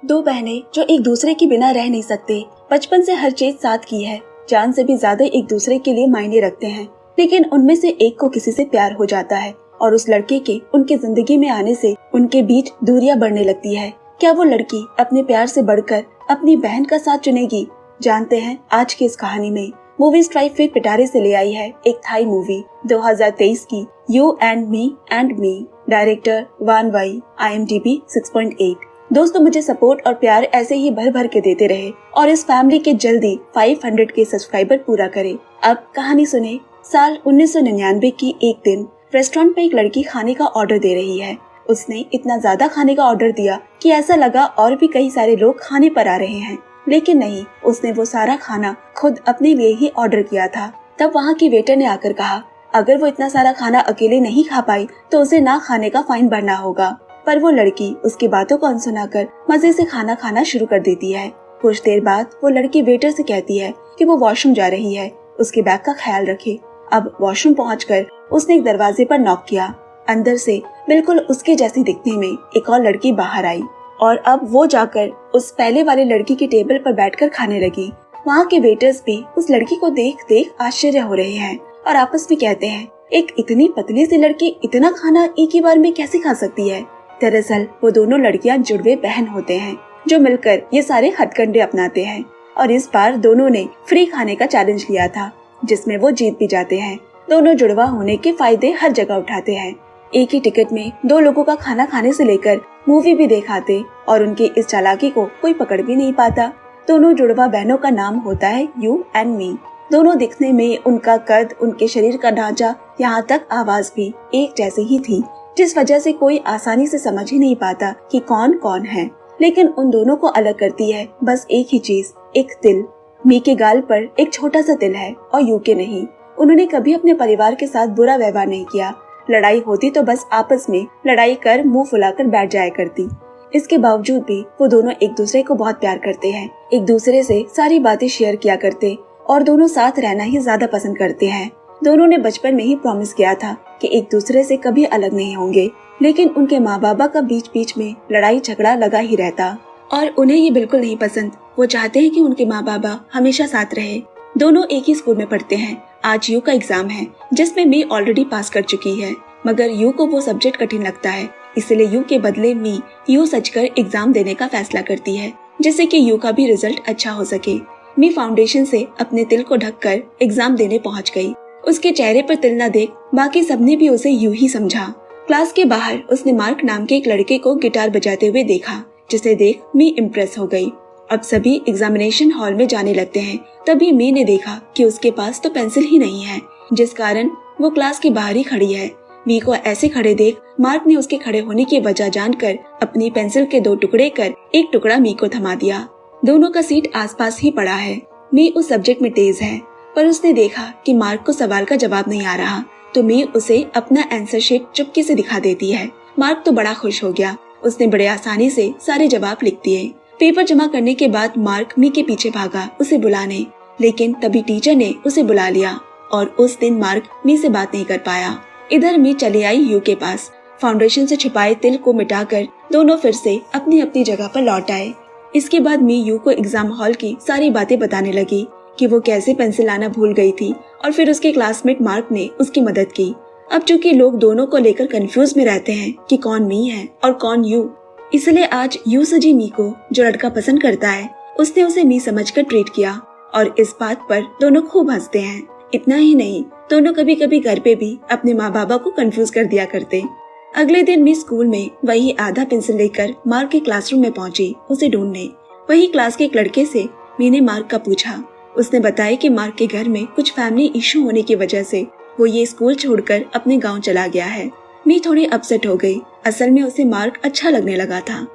दो बहनें जो एक दूसरे के बिना रह नहीं सकते, बचपन से हर चीज साथ की है, जान से भी ज्यादा एक दूसरे के लिए मायने रखते हैं। लेकिन उनमें से एक को किसी से प्यार हो जाता है और उस लड़के के उनकी जिंदगी में आने से उनके बीच दूरियां बढ़ने लगती है। क्या वो लड़की अपने प्यार से बढ़कर अपनी बहन का साथ चुनेगी? जानते हैं आज की इस कहानी में। मूवी स्ट्राइक फिर पिटारे से ले आई है एक थाई मूवी 2023 की, you and me, director Wan Wai, IMDb 6.8। दोस्तों, मुझे सपोर्ट और प्यार ऐसे ही भर भर के देते रहे और इस फैमिली के जल्दी 500 के सब्सक्राइबर पूरा करें। अब कहानी सुने। साल 1999 की एक दिन रेस्टोरेंट में एक लड़की खाने का ऑर्डर दे रही है। उसने इतना ज्यादा खाने का ऑर्डर दिया कि ऐसा लगा और भी कई सारे लोग खाने पर आ रहे हैं, लेकिन नहीं, उसने वो सारा खाना खुद अपने लिए ही ऑर्डर किया था। तब वहाँ की वेटर ने आकर कहा, अगर वो इतना सारा खाना अकेले नहीं खा पाई तो उसे ना खाने का फाइन भरना होगा। पर वो लड़की उसकी बातों को अनसुना कर मजे से खाना खाना शुरू कर देती है। कुछ देर बाद वो लड़की वेटर से कहती है कि वो वॉशरूम जा रही है, उसके बैग का ख्याल रखे। अब वॉशरूम पहुंचकर उसने एक दरवाजे पर नॉक किया। अंदर से बिल्कुल उसके जैसी दिखने में एक और लड़की बाहर आई और अब वो जाकर उस पहले वाले लड़की के टेबल पर बैठकर खाने लगी। वहाँ के वेटर्स भी उस लड़की को देख देख आश्चर्य हो रहे हैं और आपस में कहते हैं, एक इतनी पतली सी लड़की इतना खाना एक ही बार में कैसे खा सकती है? दरअसल वो दोनों लड़कियां जुड़वे बहन होते हैं जो मिलकर ये सारे हथकंडे अपनाते हैं और इस बार दोनों ने फ्री खाने का चैलेंज लिया था, जिसमें वो जीत भी जाते हैं। दोनों जुड़वा होने के फायदे हर जगह उठाते हैं। एक ही टिकट में दो लोगों का खाना खाने से लेकर मूवी भी दिखाते और उनकी इस चालाकी को कोई पकड़ भी नहीं पाता। दोनों जुड़वा बहनों का नाम होता है यू एंड मी। दोनों दिखने में, उनका कद, उनके शरीर का ढांचा, यहाँ तक आवाज भी एक जैसी ही थी, जिस वजह से कोई आसानी से समझ ही नहीं पाता कि कौन कौन है। लेकिन उन दोनों को अलग करती है बस एक ही चीज, एक तिल। मी के गाल पर एक छोटा सा तिल है और यू के नहीं। उन्होंने कभी अपने परिवार के साथ बुरा व्यवहार नहीं किया। लड़ाई होती तो बस आपस में लड़ाई कर मुंह फुलाकर बैठ जाया करती। इसके बावजूद भी वो दोनों एक दूसरे को बहुत प्यार करते हैं, एक दूसरे से सारी बातें शेयर किया करते और दोनों साथ रहना ही ज्यादा पसंद करते हैं। दोनों ने बचपन में ही प्रॉमिस किया था कि एक दूसरे से कभी अलग नहीं होंगे, लेकिन उनके माँ बाबा का बीच बीच में लड़ाई झगड़ा लगा ही रहता और उन्हें ये बिल्कुल नहीं पसंद। वो चाहते हैं कि उनके माँ बाबा हमेशा साथ रहे। दोनों एक ही स्कूल में पढ़ते हैं। आज यू का एग्जाम है जिसमें मी ऑलरेडी पास कर चुकी है, मगर यू को वो सब्जेक्ट कठिन लगता है, इसलिए यू के बदले मी यू सचकर एग्जाम देने का फैसला करती है, जिससे कि यू का भी रिजल्ट अच्छा हो सके। मी फाउंडेशन से अपने तिल को ढककर एग्जाम देने पहुंच गई। उसके चेहरे पर तिल न देख बाकी सबने भी उसे यूं ही समझा। क्लास के बाहर उसने मार्क नाम के एक लड़के को गिटार बजाते हुए देखा, जिसे देख मी इम्प्रेस हो गई। अब सभी एग्जामिनेशन हॉल में जाने लगते हैं। तभी मी ने देखा कि उसके पास तो पेंसिल ही नहीं है, जिस कारण वो क्लास के बाहर ही खड़ी है। मी को ऐसे खड़े देख मार्क ने उसके खड़े होने की वजह जानकर अपनी पेंसिल के 2 टुकड़े कर एक टुकड़ा मी को थमा दिया। दोनों का सीट आसपास ही पड़ा है। मी उस सब्जेक्ट में तेज है, पर उसने देखा कि मार्क को सवाल का जवाब नहीं आ रहा, तो मी उसे अपना आंसर शीट चुपके से दिखा देती है। मार्क तो बड़ा खुश हो गया। उसने बड़े आसानी से सारे जवाब लिख दिए। पेपर जमा करने के बाद मार्क मी के पीछे भागा उसे बुलाने, लेकिन तभी टीचर ने उसे बुला लिया और उस दिन मार्क मी से बात नहीं कर पाया। इधर मी चली आई यू के पास। फाउंडेशन से छुपाए तिल को मिटाकर दोनों फिर से अपनी अपनी जगह पर लौट आए। इसके बाद मी यू को एग्जाम हॉल की सारी बातें बताने लगी कि वो कैसे पेंसिल लाना भूल गई थी और फिर उसके क्लासमेट मार्क ने उसकी मदद की। अब चूंकि लोग दोनों को लेकर कंफ्यूज में रहते हैं कि कौन मी है और कौन यू, इसलिए आज यू सजी मी को जो लड़का पसंद करता है उसने उसे मी समझकर ट्रीट किया और इस बात पर दोनों खूब हंसते हैं। इतना ही नहीं, दोनों कभी कभी घर पे भी अपने माँ बाबा को कंफ्यूज कर दिया करते। अगले दिन मी स्कूल में वही आधा पेंसिल लेकर मार्क के क्लासरूम में पहुंची उसे ढूंढने। वही क्लास के एक लड़के से मी ने मार्क का पूछा। उसने बताया कि मार्क के घर में कुछ फैमिली इशू होने की वजह से वो ये स्कूल छोड़कर अपने गांव चला गया है। मी थोड़ी अपसेट हो गई। असल में उसे मार्क अच्छा लगने लगा था।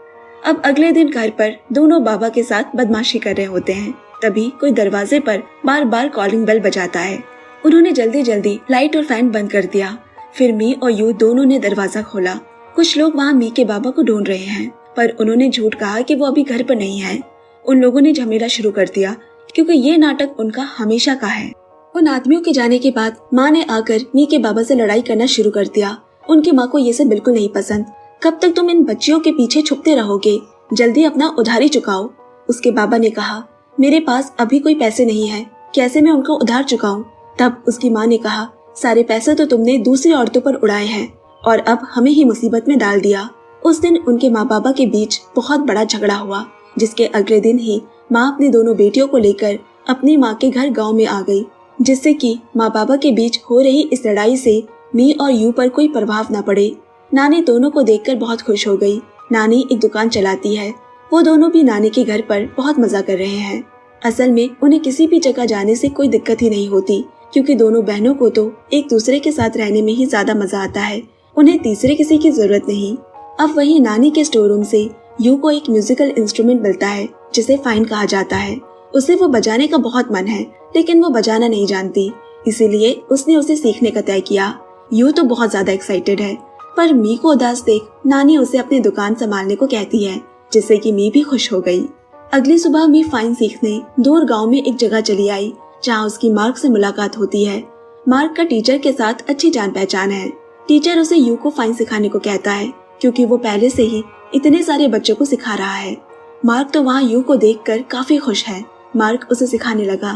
अब अगले दिन घर पर दोनों बाबा के साथ बदमाशी कर रहे होते हैं। तभी कोई दरवाजे पर बार बार कॉलिंग बेल बजाता है। उन्होंने जल्दी जल्दी लाइट और फैन बंद कर दिया। फिर मी और यू दोनों ने दरवाजा खोला। कुछ लोग वहाँ मी के बाबा को ढूंढ रहे हैं, पर उन्होंने झूठ कहा कि वो अभी घर पर नहीं है। उन लोगों ने झमेला शुरू कर दिया क्योंकि ये नाटक उनका हमेशा का है। उन आदमियों के जाने के बाद माँ ने आकर मी के बाबा से लड़ाई करना शुरू कर दिया। उनकी माँ को ये सब बिल्कुल नहीं पसंद। कब तक तुम इन बच्चियों के पीछे छुपते रहोगे? जल्दी अपना उधारी चुकाओ। उसके बाबा ने कहा, मेरे पास अभी कोई पैसे नहीं है, कैसे मैं उनको उधार चुकाऊं। तब उसकी माँ ने कहा, सारे पैसे तो तुमने दूसरी औरतों पर उड़ाए हैं और अब हमें ही मुसीबत में डाल दिया। उस दिन उनके माँ बाबा के बीच बहुत बड़ा झगड़ा हुआ, जिसके अगले दिन ही माँ अपनी दोनों बेटियों को लेकर अपनी माँ के घर गाँव में आ गई, जिससे कि माँ बाबा के बीच हो रही इस लड़ाई से मी और यू पर कोई प्रभाव न पड़े। नानी दोनों को देखकर बहुत खुश हो गई। नानी एक दुकान चलाती है। वो दोनों भी नानी के घर पर बहुत मजा कर रहे हैं। असल में उन्हें किसी भी जगह जाने से कोई दिक्कत ही नहीं होती, क्योंकि दोनों बहनों को तो एक दूसरे के साथ रहने में ही ज्यादा मजा आता है। उन्हें तीसरे किसी की जरूरत नहीं। अब वही नानी के स्टोर रूम से यू को एक म्यूजिकल इंस्ट्रूमेंट मिलता है, जिसे फाइन कहा जाता है। उसे वो बजाने का बहुत मन है, लेकिन वो बजाना नहीं जानती, इसीलिए उसने उसे सीखने का तय किया। यू तो बहुत ज्यादा एक्साइटेड है, पर मी को उदास देख नानी उसे अपनी दुकान संभालने को कहती है, जिससे कि मी भी खुश हो गई। अगली सुबह मी फाइन सीखने दूर गांव में एक जगह चली आई, जहां उसकी मार्क से मुलाकात होती है। मार्क का टीचर के साथ अच्छी जान पहचान है। टीचर उसे यू को फाइन सिखाने को कहता है, क्योंकि वो पहले से ही इतने सारे बच्चों को सिखा रहा है। मार्क तो वहाँ यू को देखकर काफी खुश है। मार्क उसे सिखाने लगा।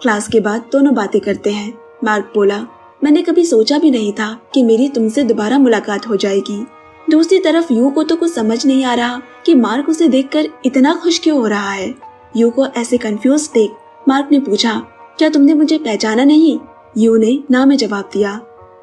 क्लास के बाद दोनों बातें करते हैं। मार्क बोला, मैंने कभी सोचा भी नहीं था कि मेरी तुमसे दोबारा मुलाकात हो जाएगी। दूसरी तरफ यू को तो कुछ समझ नहीं आ रहा कि मार्क उसे देखकर इतना खुश क्यों हो रहा है। यू को ऐसे कंफ्यूज देख मार्क ने पूछा, क्या तुमने मुझे पहचाना नहीं? यू ने ना में जवाब दिया।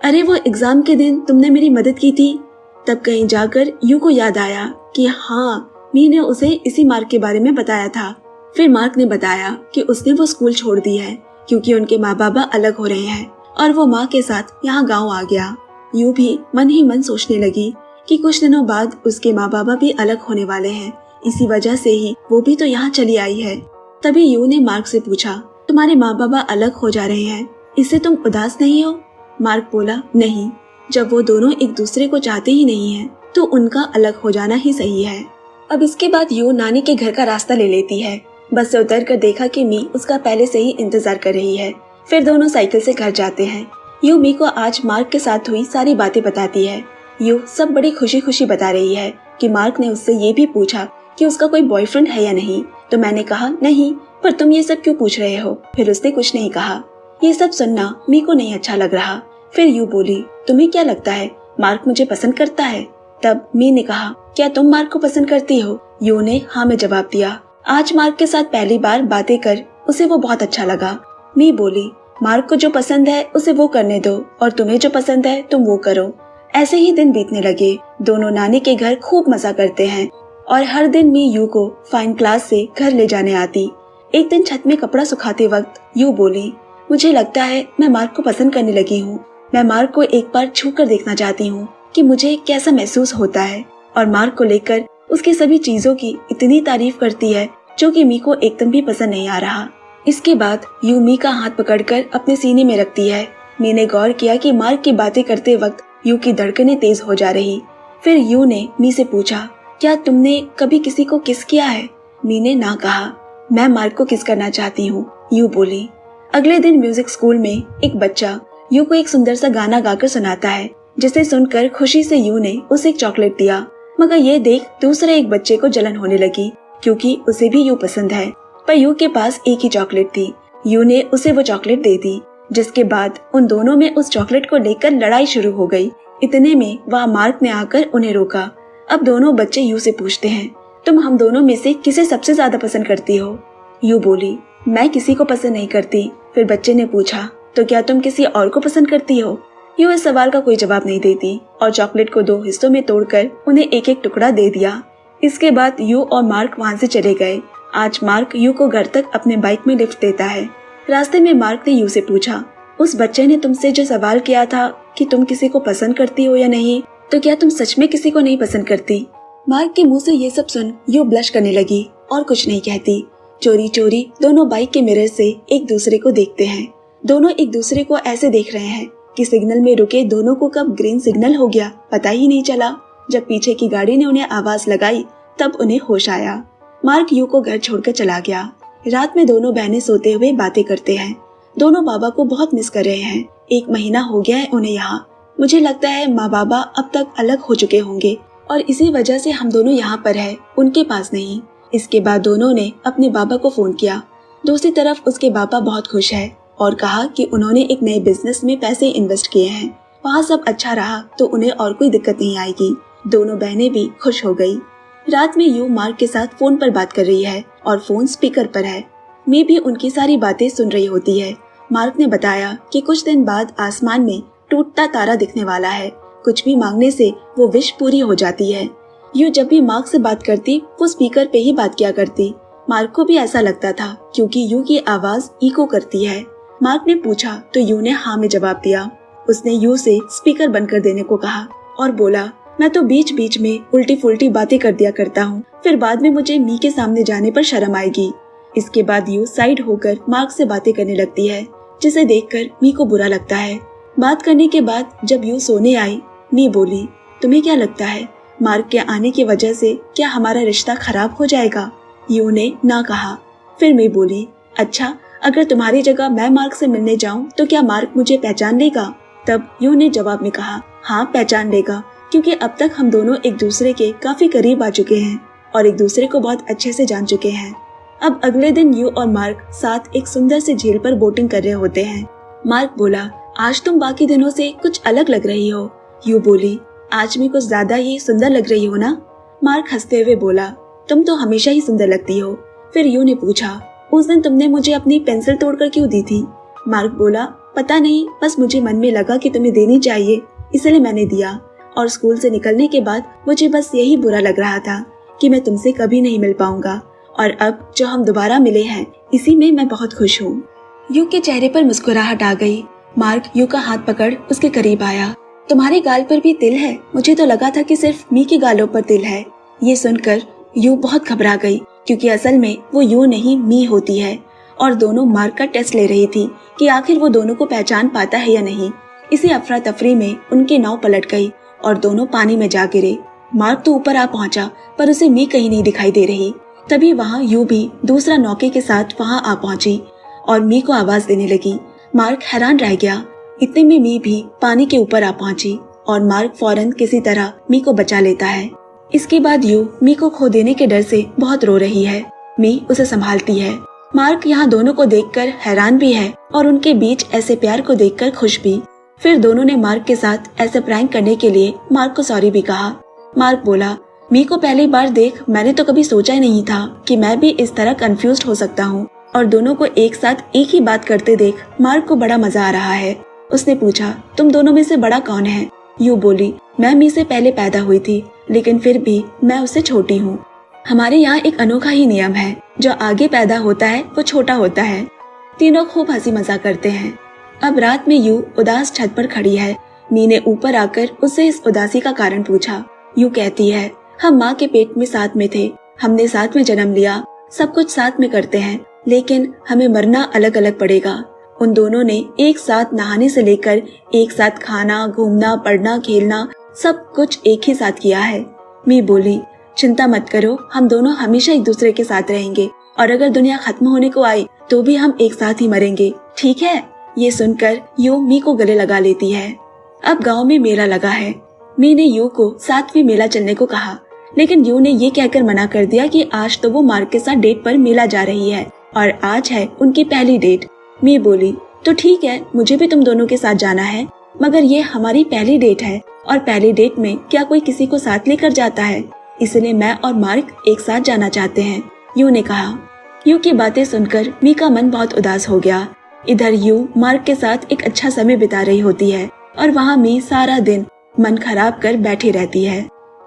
अरे वो एग्जाम के दिन तुमने मेरी मदद की थी। तब कहीं जाकर यू को याद आया कि हाँ, मी ने उसे इसी मार्क के बारे में बताया था। फिर मार्क ने बताया कि उसने वो स्कूल छोड़ दी है, क्योंकि उनके माँ बाबा अलग हो रहे हैं और वो माँ के साथ यहाँ गाँव आ गया। यू भी मन ही मन सोचने लगी कि कुछ दिनों बाद उसके माँ बाबा भी अलग होने वाले हैं, इसी वजह से ही वो भी तो यहाँ चली आई है। तभी यू ने मार्क से पूछा, तुम्हारे माँ बाबा अलग हो जा रहे हैं, इससे तुम उदास नहीं हो? मार्क बोला, नहीं, जब वो दोनों एक दूसरे को चाहते ही नहीं है तो उनका अलग हो जाना ही सही है। अब इसके बाद यू नानी के घर का रास्ता ले लेती है। बस से उतर कर देखा कि मी उसका पहले से ही इंतजार कर रही है। फिर दोनों साइकिल से घर जाते हैं। यू मी को आज मार्क के साथ हुई सारी बातें बताती है। यू सब बड़ी खुशी खुशी बता रही है कि मार्क ने उससे ये भी पूछा कि उसका कोई बॉयफ्रेंड है या नहीं, तो मैंने कहा नहीं, पर तुम ये सब क्यों पूछ रहे हो? फिर उसने कुछ नहीं कहा। ये सब सुनना मी को नहीं अच्छा लग रहा। फिर यू बोली, तुम्हें क्या लगता है मार्क मुझे पसंद करता है? तब मी ने कहा, क्या तुम मार्क को पसंद करती हो? यू ने हाँ में जवाब दिया। आज मार्क के साथ पहली बार बातें कर उसे वो बहुत अच्छा लगा। मी बोली, मार्क को जो पसंद है उसे वो करने दो और तुम्हें जो पसंद है तुम वो करो। ऐसे ही दिन बीतने लगे। दोनों नानी के घर खूब मजा करते हैं और हर दिन मी यू को फाइन क्लास से घर ले जाने आती। एक दिन छत में कपड़ा सुखाते वक्त यू बोली, मुझे लगता है मैं मार्क को पसंद करने लगी हूँ। मैं मार्क को एक बार छू कर देखना चाहती हूँ कि मुझे कैसा महसूस होता है। और मार्क को लेकर उसकी सभी चीजों की इतनी तारीफ करती है जो कि मी को एकदम भी पसंद नहीं आ रहा। इसके बाद यू मी का हाथ पकड़कर अपने सीने में रखती है। मी ने गौर किया कि मार्क की बातें करते वक्त यू की धड़कनें तेज हो जा रही। फिर यू ने मी से पूछा, क्या तुमने कभी किसी को किस किया है? मी ने ना कहा। मैं मार्क को किस करना चाहती हूँ, यू बोली। अगले दिन म्यूजिक स्कूल में एक बच्चा यू को एक सुंदर सा गाना गाकर सुनाता है, जिसे सुनकर खुशी से यू ने उसे एक चॉकलेट दिया। मगर ये देख दूसरे एक बच्चे को जलन होने लगी, क्योंकि उसे भी यू पसंद है, पर यू के पास एक ही चॉकलेट थी। यू ने उसे वो चॉकलेट दे दी, जिसके बाद उन दोनों में उस चॉकलेट को लेकर लड़ाई शुरू हो गई। इतने में वहाँ मार्क ने आकर उन्हें रोका। अब दोनों बच्चे यू से पूछते हैं, तुम हम दोनों में से किसे सबसे ज्यादा पसंद करती हो? यू बोली, मैं किसी को पसंद नहीं करती। फिर बच्चे ने पूछा, तो क्या तुम किसी और को पसंद करती हो? यू इस सवाल का कोई जवाब नहीं देती और चॉकलेट को 2 हिस्सों में तोड़कर उन्हें एक एक टुकड़ा दे दिया। इसके बाद यू और मार्क वहाँ से चले गए। आज मार्क यू को घर तक अपने बाइक में लिफ्ट देता है। रास्ते में मार्क ने यू से पूछा, उस बच्चे ने तुमसे जो सवाल किया था कि तुम किसी को पसंद करती हो या नहीं, तो क्या तुम सच में किसी को नहीं पसंद करती? मार्क के मुंह से ये सब सुन यू ब्लश करने लगी और कुछ नहीं कहती। चोरी चोरी दोनों बाइक के मिरर से एक दूसरे को देखते हैं। दोनों एक दूसरे को ऐसे देख रहे हैं कि सिग्नल में रुके दोनों को कब ग्रीन सिग्नल हो गया पता ही नहीं चला। जब पीछे की गाड़ी ने उन्हें आवाज लगाई तब उन्हें होश आया। मार्क यू को घर छोड़कर चला गया। रात में दोनों बहनें सोते हुए बातें करते हैं। दोनों बाबा को बहुत मिस कर रहे हैं। 1 महीना हो गया है उन्हें यहाँ। मुझे लगता है माँ बाबा अब तक अलग हो चुके होंगे और इसी वजह से हम दोनों यहाँ पर है, उनके पास नहीं। इसके बाद दोनों ने अपने बाबा को फोन किया। दूसरी तरफ उसके बाबा बहुत खुश है और कहा कि उन्होंने एक नए बिजनेस में पैसे इन्वेस्ट किए हैं, वहाँ सब अच्छा रहा तो उन्हें और कोई दिक्कत नहीं आएगी। दोनों बहनें भी खुश हो गई। रात में यू मार्क के साथ फोन पर बात कर रही है और फोन स्पीकर पर है। मी भी उनकी सारी बातें सुन रही होती है। मार्क ने बताया कि कुछ दिन बाद आसमान में टूटता तारा दिखने वाला है। कुछ भी मांगने से वो विश पूरी हो जाती है। यू जब भी मार्क से बात करती वो स्पीकर पे ही बात किया करती। मार्क को भी ऐसा लगता था क्योंकि यू की आवाज इको करती है। मार्क ने पूछा तो यू ने हाँ में जवाब दिया। उसने यू से स्पीकर बंद कर देने को कहा और बोला, मैं तो बीच बीच में उल्टी फुल्टी बातें कर दिया करता हूँ, फिर बाद में मुझे मी के सामने जाने पर शर्म आएगी। इसके बाद यू साइड होकर मार्क से बातें करने लगती है, जिसे देखकर मी को बुरा लगता है। बात करने के बाद जब यू सोने आई, मी बोली, तुम्हें क्या लगता है मार्क के आने की वजह से क्या हमारा रिश्ता खराब हो जाएगा? यू ने ना कहा। फिर मी बोली, अच्छा अगर तुम्हारी जगह मैं मार्क से मिलने जाऊं तो क्या मार्क मुझे पहचान लेगा? तब यू ने जवाब में कहा, हाँ पहचान लेगा, क्योंकि अब तक हम दोनों एक दूसरे के काफी करीब आ चुके हैं और एक दूसरे को बहुत अच्छे से जान चुके हैं। अब अगले दिन यू और मार्क साथ एक सुंदर सी झील पर बोटिंग कर रहे होते हैं। मार्क बोला, आज तुम बाकी दिनों से कुछ अलग लग रही हो। यू बोली, आज भी कुछ ज्यादा ही सुंदर लग रही हो ना? मार्क हंसते हुए बोला, तुम तो हमेशा ही सुंदर लगती हो। फिर यू ने पूछा, उस दिन तुमने मुझे अपनी पेंसिल तोड़कर क्यों दी थी? मार्क बोला, पता नहीं, बस मुझे मन में लगा कि तुम्हें देनी चाहिए, इसलिए मैंने दिया। और स्कूल से निकलने के बाद मुझे बस यही बुरा लग रहा था कि मैं तुमसे कभी नहीं मिल पाऊंगा, और अब जो हम दोबारा मिले हैं इसी में मैं बहुत खुश हूँ। यू के चेहरे पर मुस्कुराहट आ गई। मार्क यू का हाथ पकड़ उसके करीब आया। तुम्हारे गाल पर भी तिल है? मुझे तो लगा था कि सिर्फ मी के गालों पर तिल है। ये सुनकर यू बहुत घबरा गई, क्योंकि असल में वो यू नहीं मी होती है और दोनों मार्क का टेस्ट ले रही थी कि आखिर वो दोनों को पहचान पाता है या नहीं। इसी अफरा तफरी में उनकी नाव पलट गई और दोनों पानी में जा गिरे। मार्क तो ऊपर आ पहुंचा पर उसे मी कहीं नहीं दिखाई दे रही। तभी वहाँ यू भी दूसरा नौके के साथ वहाँ आ पहुंची और मी को आवाज देने लगी। मार्क हैरान रह गया। इतने में मी भी पानी के ऊपर आ पहुंची और मार्क फौरन किसी तरह मी को बचा लेता है। इसके बाद यू मी को खो देने के डर से बहुत रो रही है। मी उसे संभालती है। मार्क यहाँ दोनों को देखकर हैरान भी है और उनके बीच ऐसे प्यार को देखकर खुश भी। फिर दोनों ने मार्क के साथ ऐसे प्रैंक करने के लिए मार्क को सॉरी भी कहा। मार्क बोला, मी को पहली बार देख मैंने तो कभी सोचा ही नहीं था कि मैं भी इस तरह कंफ्यूज्ड हो सकता हूँ। और दोनों को एक साथ एक ही बात करते देख मार्क को बड़ा मजा आ रहा है। उसने पूछा, तुम दोनों में से बड़ा कौन है? यू बोली, मैं मी से पहले पैदा हुई थी, लेकिन फिर भी मैं उससे छोटी हूँ। हमारे यहाँ एक अनोखा ही नियम है, जो आगे पैदा होता है वो छोटा होता है। तीनों खूब हंसी मजाक करते हैं। अब रात में यू उदास छत पर खड़ी है। मी ने ऊपर आकर उससे इस उदासी का कारण पूछा। यू कहती है, हम माँ के पेट में साथ में थे, हमने साथ में जन्म लिया, सब कुछ साथ में करते हैं, लेकिन हमें मरना अलग अलग पड़ेगा। उन दोनों ने एक साथ नहाने से लेकर एक साथ खाना, घूमना, पढ़ना, खेलना, सब कुछ एक ही साथ किया है। मी बोली, चिंता मत करो, हम दोनों हमेशा एक दूसरे के साथ रहेंगे और अगर दुनिया खत्म होने को आई तो भी हम एक साथ ही मरेंगे, ठीक है? ये सुनकर यू मी को गले लगा लेती है। अब गांव में मेला लगा है। मी ने यू को साथ में मेला चलने को कहा, लेकिन यू ने ये कहकर मना कर दिया कि आज तो वो मार्क के साथ डेट पर मेला जा रही है और आज है उनकी पहली डेट। मी बोली, तो ठीक है, मुझे भी तुम दोनों के साथ जाना है, मगर ये हमारी पहली डेट है और पहली डेट में क्या कोई किसी को साथ लेकर जाता है, इसलिए मैं और मार्क एक साथ जाना चाहते हैं, यू ने कहा। यू की बातें सुनकर मी का मन बहुत उदास हो गया। इधर यू मार्क के साथ एक अच्छा समय बिता रही होती है और वहाँ मी सारा दिन मन खराब कर बैठी रहती है।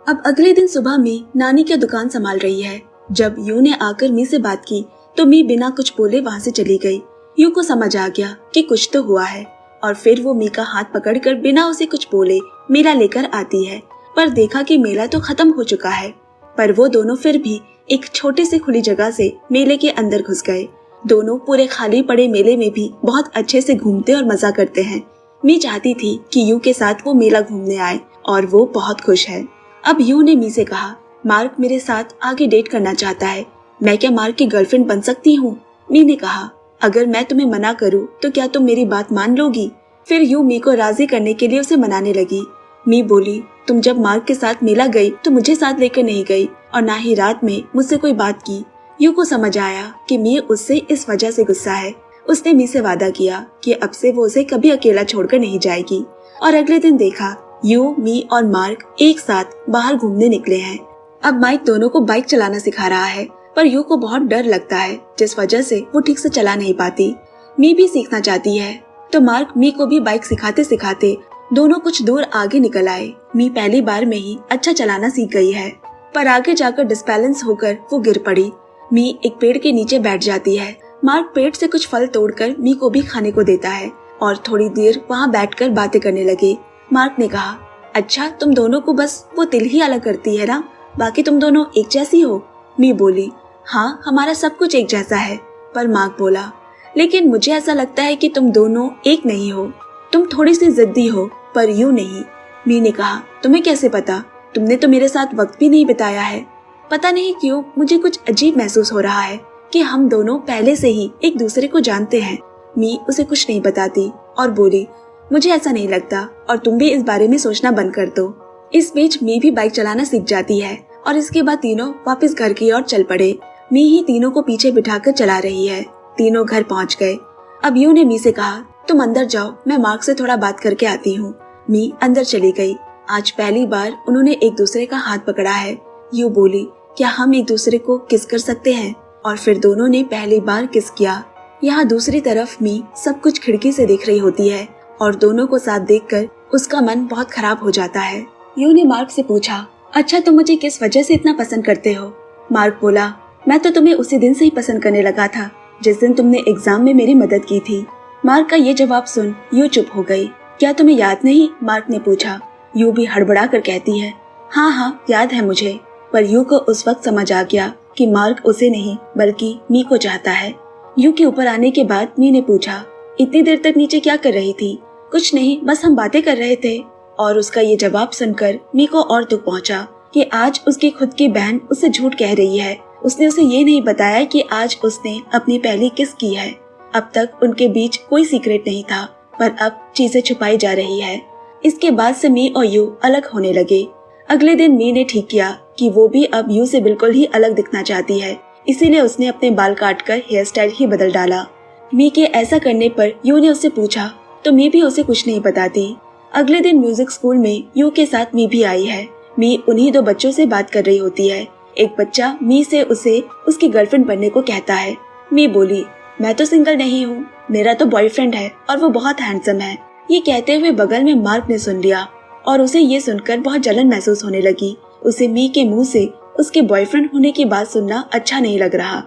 अब अगले दिन सुबह मी नानी की दुकान संभाल रही है। जब यू ने आकर मी से बात की तो मी बिना कुछ बोले वहाँ से चली गई। यू को समझ आ गया कि कुछ तो हुआ है और फिर वो मी का हाथ पकड़कर बिना उसे कुछ बोले मेला लेकर आती है। पर देखा कि मेला तो खत्म हो चुका है, पर वो दोनों फिर भी एक छोटे से खुली जगह से मेले के अंदर घुस गए। दोनों पूरे खाली पड़े मेले में भी बहुत अच्छे से घूमते और मजा करते हैं। मी चाहती थी कि यू के साथ वो मेला घूमने आए और वो बहुत खुश है। अब यू ने मी से कहा, मार्क मेरे साथ आगे डेट करना चाहता है, मैं क्या मार्क की गर्लफ्रेंड बन सकती हूँ? मी ने कहा, अगर मैं तुम्हें मना करूँ तो क्या तुम मेरी बात मान लोगी? फिर यू मी को राजी करने के लिए उसे मनाने लगी। मी बोली, तुम जब मार्क के साथ मेला गई तो मुझे साथ लेकर नहीं गई और ना ही रात में मुझसे कोई बात की। यू को समझ आया कि मी उससे इस वजह से गुस्सा है। उसने मी से वादा किया कि अब से वो उसे कभी अकेला छोड़कर नहीं जाएगी। और अगले दिन देखा यू, मी और मार्क एक साथ बाहर घूमने निकले हैं। अब माइक दोनों को बाइक चलाना सिखा रहा है, पर यू को बहुत डर लगता है जिस वजह से वो ठीक से चला नहीं पाती। मी भी सीखना चाहती है, तो मार्क मी को भी बाइक सिखाते सिखाते दोनों कुछ दूर आगे निकल आए। मी पहली बार में ही अच्छा चलाना सीख गई है, पर आगे जाकर डिसबैलेंस होकर वो गिर पड़ी। मी एक पेड़ के नीचे बैठ जाती है। मार्क पेड़ से कुछ फल तोड़कर मी को भी खाने को देता है और थोड़ी देर वहाँ बैठकर बातें करने लगे। मार्क ने कहा, अच्छा तुम दोनों को बस वो तिल ही अलग करती है ना, बाकी तुम दोनों एक जैसी हो। मी बोली, हाँ हमारा सब कुछ एक जैसा है। पर मार्क बोला, लेकिन मुझे ऐसा लगता है कि तुम दोनों एक नहीं हो, तुम थोड़ी सी जिद्दी हो, पर यूं नहीं। मी ने कहा, तुम्हें कैसे पता, तुमने तो मेरे साथ वक्त भी नहीं बिताया है। पता नहीं क्यों मुझे कुछ अजीब महसूस हो रहा है कि हम दोनों पहले से ही एक दूसरे को जानते हैं। मी उसे कुछ नहीं बताती और बोली, मुझे ऐसा नहीं लगता और तुम भी इस बारे में सोचना बंद कर दो। इस बीच मी भी बाइक चलाना सीख जाती है और इसके बाद तीनों वापस घर की ओर चल पड़े। मी ही तीनों को पीछे बिठाकर चला रही है। तीनों घर पहुंच गए। अब यू ने मी से कहा, तुम अंदर जाओ, मैं मार्क से थोड़ा बात करके आती हूँ। मी अंदर चली गई। आज पहली बार उन्होंने एक दूसरे का हाथ पकड़ा है। यू बोली, क्या हम एक दूसरे को किस कर सकते हैं? और फिर दोनों ने पहली बार किस किया। यहाँ दूसरी तरफ मी सब कुछ खिड़की से देख रही होती है और दोनों को साथ देखकर उसका मन बहुत खराब हो जाता है। यू ने मार्क से पूछा, अच्छा तुम मुझे किस वजह से इतना पसंद करते हो? मार्क बोला, मैं तो तुम्हें उसी दिन से ही पसंद करने लगा था जिस दिन तुमने एग्जाम में मेरी मदद की थी। मार्क का ये जवाब सुन यू चुप हो गई। क्या तुम्हें याद नहीं? मार्क ने पूछा। यू भी हड़बड़ा कर कहती है, हाँ हाँ याद है मुझे। पर यू को उस वक्त समझ आ गया कि मार्क उसे नहीं बल्कि मी को चाहता है। यू के ऊपर आने के बाद मी ने पूछा, इतनी देर तक नीचे क्या कर रही थी? कुछ नहीं, बस हम बातें कर रहे थे। और उसका ये जवाब सुनकर मी को और दुख पहुंचा कि आज उसकी खुद की बहन उससे झूठ कह रही है। उसने उसे ये नहीं बताया कि आज उसने अपनी पहली किस की है। अब तक उनके बीच कोई सीक्रेट नहीं था, पर अब चीजें छुपाई जा रही है। इसके बाद से मी और यू अलग होने लगे। अगले दिन मी ने ठीक किया कि वो भी अब यू से बिल्कुल ही अलग दिखना चाहती है, इसीलिए उसने अपने बाल काटकर हेयर स्टाइल ही बदल डाला। मी के ऐसा करने पर यू ने उससे पूछा तो मी भी उसे कुछ नहीं बताती। अगले दिन म्यूजिक स्कूल में यू के साथ मी भी आई है। मी उन्हीं दो बच्चों से बात कर रही होती है। एक बच्चा मी से उसे उसकी गर्लफ्रेंड बनने को कहता है। मी बोली, मैं तो सिंगल नहीं हूँ, मेरा तो बॉयफ्रेंड है और वो बहुत हैंडसम है। ये कहते हुए बगल में मार्क ने सुन लिया और उसे ये सुनकर बहुत जलन महसूस होने लगी। उसे मी के मुंह से उसके बॉयफ्रेंड होने की बात सुनना अच्छा नहीं लग रहा।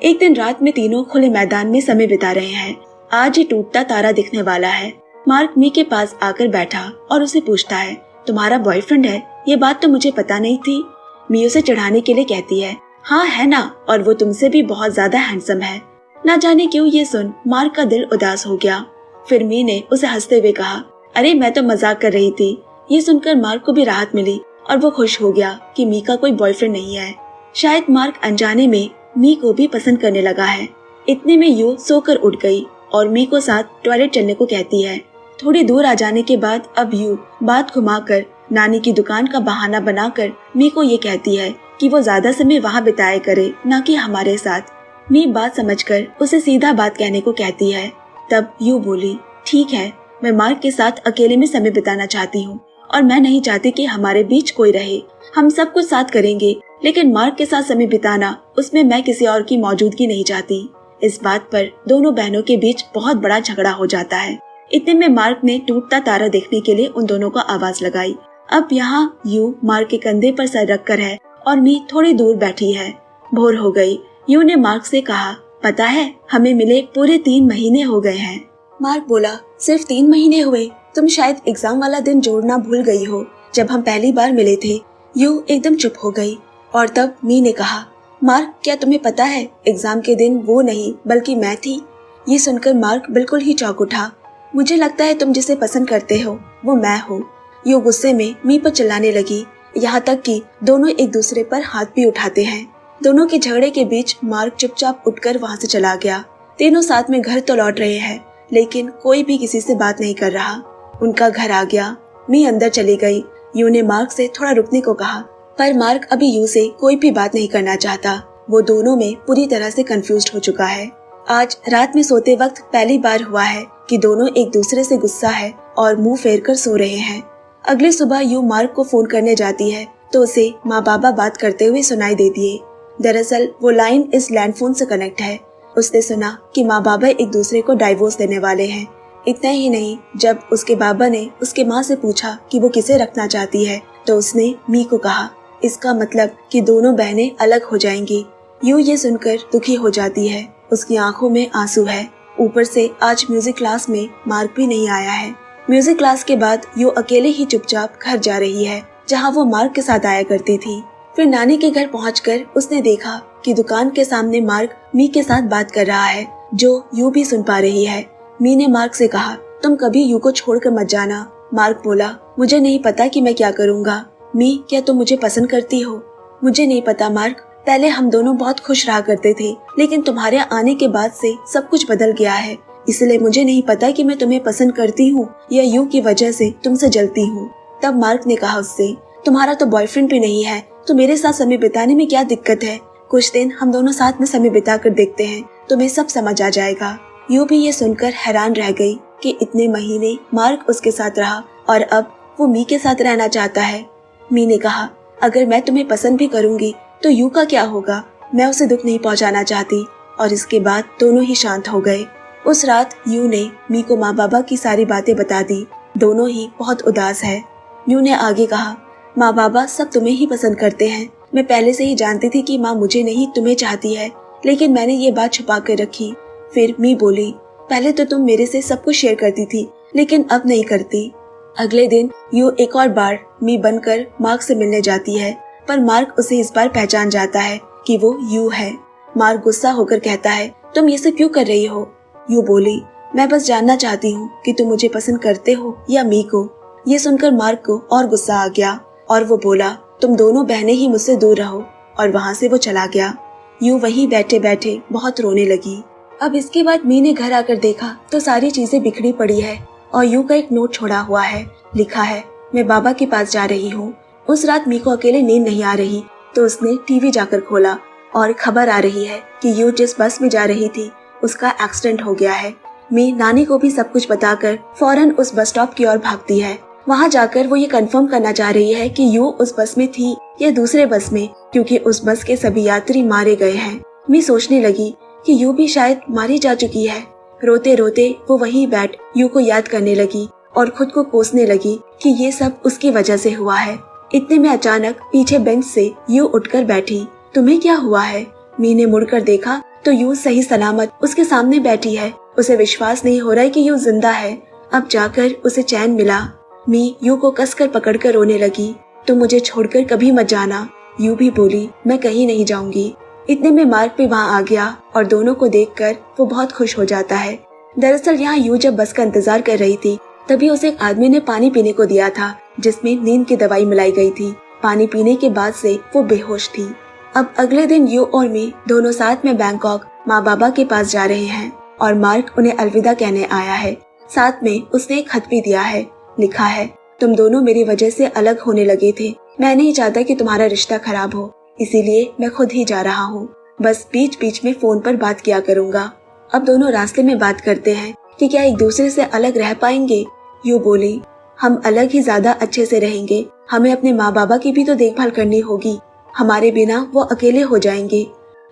एक दिन रात में तीनों खुले मैदान में समय बिता रहे हैं। आज ही टूटता तारा दिखने वाला है। मार्क मी के पास आकर बैठा और उसे पूछता है, तुम्हारा बॉयफ्रेंड है? ये बात तो मुझे पता नहीं थी। मी उसे चढ़ाने के लिए कहती है, हाँ है ना, और वो तुमसे भी बहुत ज्यादा हैंडसम है। ना जाने क्यों ये सुन मार्क का दिल उदास हो गया। फिर मी ने उसे हंसते हुए कहा, अरे मैं तो मजाक कर रही थी। ये सुनकर मार्क को भी राहत मिली और वो खुश हो गया कि मी का कोई बॉयफ्रेंड नहीं है। शायद मार्क अनजाने में मी को भी पसंद करने लगा है। इतने में यू सोकर उठ गई और मी को साथ टॉयलेट चलने को कहती है। थोड़ी दूर आ जाने के बाद अब यू बात घुमाकर नानी की दुकान का बहाना बनाकर मी को ये कहती है कि वो ज्यादा समय वहाँ बिताया करे, न कि हमारे साथ। मी बात समझकर उसे सीधा बात कहने को कहती है। तब यू बोली, ठीक है, मैं मार्क के साथ अकेले में समय बिताना चाहती हूँ और मैं नहीं चाहती कि हमारे बीच कोई रहे। हम सब कुछ साथ करेंगे, लेकिन मार्क के साथ समय बिताना, उसमें मैं किसी और की मौजूदगी नहीं चाहती। इस बात पर दोनों बहनों के बीच बहुत बड़ा झगड़ा हो जाता है। इतने में मार्क ने टूटता तारा देखने के लिए उन दोनों को आवाज लगाई। अब यहाँ यू मार्क के कंधे पर सर रखकर है और मी थोड़ी दूर बैठी है। भोर हो गई। यू ने मार्क से कहा, पता है हमें मिले पूरे 3 महीने हो गए हैं। मार्क बोला, सिर्फ 3 महीने हुए? तुम शायद एग्जाम वाला दिन जोड़ना भूल गई हो जब हम पहली बार मिले थे। यू एकदम चुप हो गई और तब मी ने कहा, मार्क क्या तुम्हें पता है एग्जाम के दिन वो नहीं बल्कि मैं थी। ये सुनकर मार्क बिल्कुल ही चौंक उठा। मुझे लगता है तुम जिसे पसंद करते हो वो मैं हूँ। यू गुस्से में मी पर चिल्लाने लगी, यहाँ तक कि दोनों एक दूसरे पर हाथ भी उठाते हैं। दोनों के झगड़े के बीच मार्क चुपचाप उठकर वहाँ से चला गया। तीनों साथ में घर तो लौट रहे हैं, लेकिन कोई भी किसी से बात नहीं कर रहा। उनका घर आ गया। मी अंदर चली गई। यू ने मार्क से थोड़ा रुकने को कहा, पर मार्क अभी यू से कोई भी बात नहीं करना चाहता। वो दोनों में पूरी तरह से कंफ्यूज्ड हो चुका है। आज रात में सोते वक्त पहली बार हुआ है कि दोनों एक दूसरे से गुस्सा है और मुंह फेर कर सो रहे हैं। अगली सुबह यू मार्क को फोन करने जाती है तो उसे माँ बाबा बात करते हुए सुनाई दे दिए। दरअसल वो लाइन इस लैंडफोन से कनेक्ट है। उसने सुना कि माँ बाबा एक दूसरे को डाइवोर्स देने वाले हैं। इतना ही नहीं, जब उसके बाबा ने उसके माँ से पूछा कि वो किसे रखना चाहती है तो उसने मी को कहा। इसका मतलब कि दोनों बहनें अलग हो जाएंगी। यू ये सुनकर दुखी हो जाती है। उसकी आंखों में आंसू है। ऊपर से आज म्यूजिक क्लास में मार्क भी नहीं आया है। म्यूजिक क्लास के बाद यू अकेले ही चुपचाप घर जा रही है, जहाँ वो मार्क के साथ आया करती थी। फिर नानी के घर पहुंचकर उसने देखा कि दुकान के सामने मार्क मी के साथ बात कर रहा है, जो यू भी सुन पा रही है। मी ने मार्क से कहा, तुम कभी यू को छोड़कर मत जाना। मार्क बोला, मुझे नहीं पता कि मैं क्या करूँगा। मी, क्या तुम मुझे पसंद करती हो? मुझे नहीं पता मार्क, पहले हम दोनों बहुत खुश रहा करते थे, लेकिन तुम्हारे आने के बाद से सब कुछ बदल गया है। इसलिए मुझे नहीं पता कि मैं तुम्हें पसंद करती हूँ या यू की वजह से तुमसे जलती हूँ। तब मार्क ने कहा उससे, तुम्हारा तो बॉयफ्रेंड भी नहीं है, तो मेरे साथ समय बिताने में क्या दिक्कत है? कुछ दिन हम दोनों साथ में समय बिता कर देखते हैं, तुम्हें सब समझ आ जाएगा। यू भी ये सुनकर हैरान रह गई कि इतने महीने मार्क उसके साथ रहा और अब वो मी के साथ रहना चाहता है। मी ने कहा, अगर मैं तुम्हें पसंद भी करूंगी तो यू का क्या होगा? मैं उसे दुख नहीं पहुंचाना चाहती। और इसके बाद दोनों ही शांत हो गए। उस रात यू ने मी को माँ बाबा की सारी बातें बता दी। दोनों ही बहुत उदास है। यू ने आगे कहा, माँ बाबा सब तुम्हें ही पसंद करते हैं। मैं पहले से ही जानती थी कि माँ मुझे नहीं तुम्हें चाहती है, लेकिन मैंने ये बात छुपा कर रखी। फिर मी बोली, पहले तो तुम मेरे से सब कुछ शेयर करती थी, लेकिन अब नहीं करती। अगले दिन यू एक और बार मी बनकर मार्क से मिलने जाती है, पर मार्क उसे इस बार पहचान जाता है कि वो यू है। मार्क गुस्सा होकर कहता है, तुम ये सब क्यों कर रही हो? यू बोली, मैं बस जानना चाहती हूँ कि तुम मुझे पसंद करते हो या मी को। ये सुनकर मार्क को और गुस्सा आ गया और वो बोला, तुम दोनों बहनें ही मुझसे दूर रहो। और वहाँ से वो चला गया। यू वहीं बैठे बैठे बहुत रोने लगी। अब इसके बाद मी ने घर आकर देखा तो सारी चीजें बिखरी पड़ी है और यू का एक नोट छोड़ा हुआ है। लिखा है, मैं बाबा के पास जा रही हूँ। उस रात मी को अकेले नींद नहीं आ रही तो उसने टीवी जाकर खोला और खबर आ रही है कि यू जिस बस में जा रही थी उसका एक्सीडेंट हो गया है। मी नानी को भी सब कुछ बताकर फौरन उस बस स्टॉप की ओर भागती है। वहाँ जाकर वो ये कंफर्म करना चाह रही है कि यू उस बस में थी या दूसरे बस में, क्योंकि उस बस के सभी यात्री मारे गए हैं। मी सोचने लगी कि यू भी शायद मारी जा चुकी है। रोते रोते वो वहीं बैठ यू को याद करने लगी और खुद को कोसने लगी कि ये सब उसकी वजह से हुआ है। इतने में अचानक पीछे बेंच से यू उठकर बैठी। तुम्हें क्या हुआ है? मी ने मुड़कर देखा तो यू सही सलामत उसके सामने बैठी है। उसे विश्वास नहीं हो रहा है कि यू जिंदा है। अब जाकर उसे चैन मिला। मी यू को कसकर पकड़कर रोने लगी। तुम मुझे छोड़कर कभी मत जाना। यू भी बोली, मैं कहीं नहीं जाऊंगी। इतने में मार्क भी वहाँ आ गया और दोनों को देखकर वो बहुत खुश हो जाता है। दरअसल यहाँ यू जब बस का इंतजार कर रही थी तभी उसे एक आदमी ने पानी पीने को दिया था, जिसमें नींद की दवाई मिलाई गई थी। पानी पीने के बाद से वो बेहोश थी। अब अगले दिन यू और मी दोनों साथ में बैंकॉक माँ बाबा के पास जा रहे हैं और मार्क उन्हें अलविदा कहने आया है। साथ में उसने एक खत भी दिया है। लिखा है, तुम दोनों मेरी वजह से अलग होने लगे थे। मैं नहीं चाहता कि तुम्हारा रिश्ता खराब हो, इसीलिए मैं खुद ही जा रहा हूँ। बस बीच बीच में फोन पर बात किया करूँगा। अब दोनों रास्ते में बात करते हैं कि क्या एक दूसरे से अलग रह पाएंगे। यू बोली, हम अलग ही ज्यादा अच्छे से रहेंगे। हमें अपने माँ बाबा की भी तो देखभाल करनी होगी। हमारे बिना वो अकेले हो जाएंगे।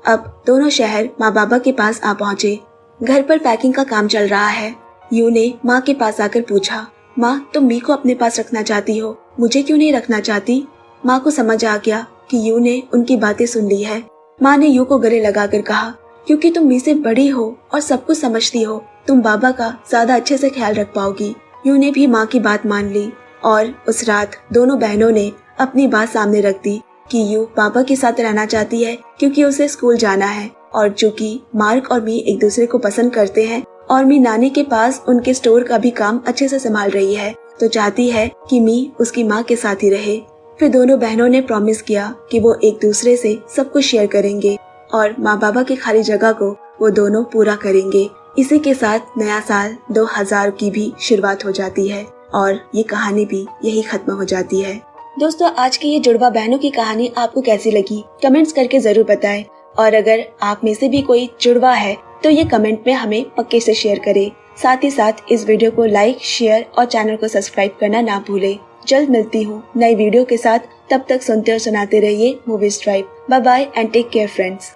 अब दोनों शहर माँ बाबा के पास आ पहुँचे। घर पर पैकिंग का काम चल रहा है। यू ने माँ के पास आकर पूछा, माँ तुम मी को अपने पास रखना चाहती हो, मुझे क्यों नहीं रखना चाहती? माँ को समझ आ गया कि यू ने उनकी बातें सुन ली है। माँ ने यू को गले लगाकर कहा, क्योंकि तुम मी से बड़ी हो और सब कुछ समझती हो, तुम बाबा का ज्यादा अच्छे से ख्याल रख पाओगी। यू ने भी माँ की बात मान ली और उस रात दोनों बहनों ने अपनी बात सामने रख दी कि यू पापा के साथ रहना चाहती है क्योंकि उसे स्कूल जाना है, और चूंकि मार्क और मी एक दूसरे को पसंद करते हैं और मी नानी के पास उनके स्टोर का भी काम अच्छे से संभाल रही है, तो चाहती है कि मी उसकी माँ के साथ ही रहे। फिर दोनों बहनों ने प्रॉमिस किया कि वो एक दूसरे से सब कुछ शेयर करेंगे और माँ बाबा की खाली जगह को वो दोनों पूरा करेंगे। इसी के साथ नया साल 2000 की भी शुरुआत हो जाती है और ये कहानी भी यही खत्म हो जाती है। दोस्तों, आज की ये जुड़वा बहनों की कहानी आपको कैसी लगी कमेंट्स करके जरूर बताएं। और अगर आप में से भी कोई जुड़वा है तो ये कमेंट में हमें पक्के से शेयर करें। साथ ही साथ इस वीडियो को लाइक, शेयर और चैनल को सब्सक्राइब करना ना भूलें। जल्द मिलती हूँ नई वीडियो के साथ, तब तक सुनते और सुनाते रहिए movies drive. Bye bye and take care friends.